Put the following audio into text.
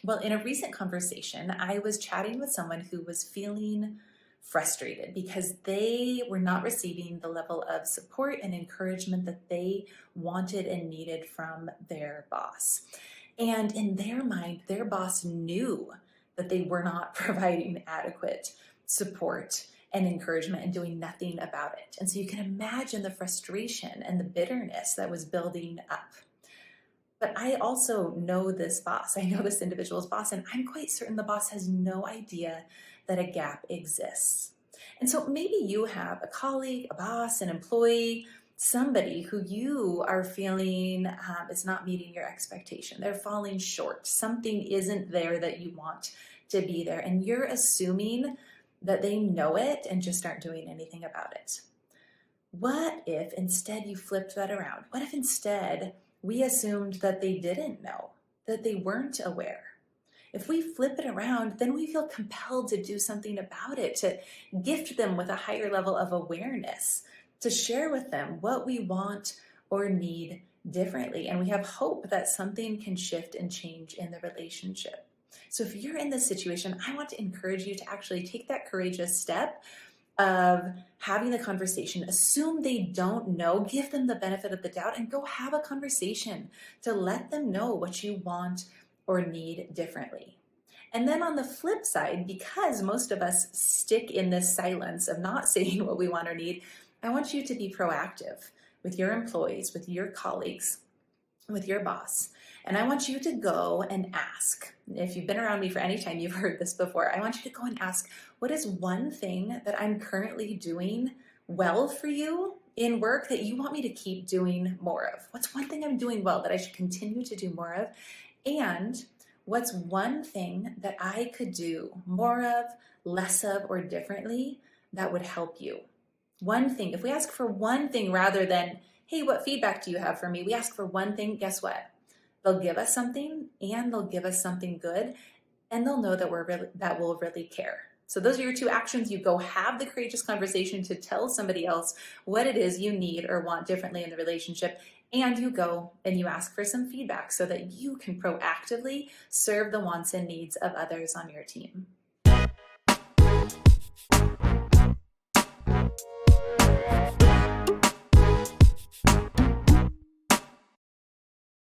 Well, in a recent conversation, I was chatting with someone who was feeling frustrated because they were not receiving the level of support and encouragement that they wanted and needed from their boss. And in their mind, their boss knew that they were not providing adequate support and encouragement and doing nothing about it. And so you can imagine the frustration and the bitterness that was building up. But I also know this boss. I know this individual's boss, and I'm quite certain the boss has no idea that a gap exists. And so maybe you have a colleague, a boss, an employee, somebody who you are feeling is not meeting your expectation. They're falling short. Something isn't there that you want to be there. And you're assuming that they know it and just aren't doing anything about it. What if instead you flipped that around? What if instead we assumed that they didn't know, that they weren't aware? If we flip it around, then we feel compelled to do something about it, to gift them with a higher level of awareness, to share with them what we want or need differently. And we have hope that something can shift and change in the relationship. So if you're in this situation, I want to encourage you to actually take that courageous step of having the conversation. Assume they don't know, give them the benefit of the doubt, and go have a conversation to let them know what you want or need differently. And then on the flip side, because most of us stick in this silence of not saying what we want or need, I want you to be proactive with your employees, with your colleagues, with your boss. And I want you to go and ask. If you've been around me for any time, you've heard this before. I want you to go and ask, what is one thing that I'm currently doing well for you in work that you want me to keep doing more of? What's one thing I'm doing well that I should continue to do more of? And what's one thing that I could do more of, less of, or differently that would help you? One thing. If we ask for one thing rather than, hey, what feedback do you have for me? We ask for one thing, guess what? They'll give us something, and they'll give us something good, and they'll know that we'll really care. So those are your two actions. You go have the courageous conversation to tell somebody else what it is you need or want differently in the relationship, and you go and you ask for some feedback so that you can proactively serve the wants and needs of others on your team.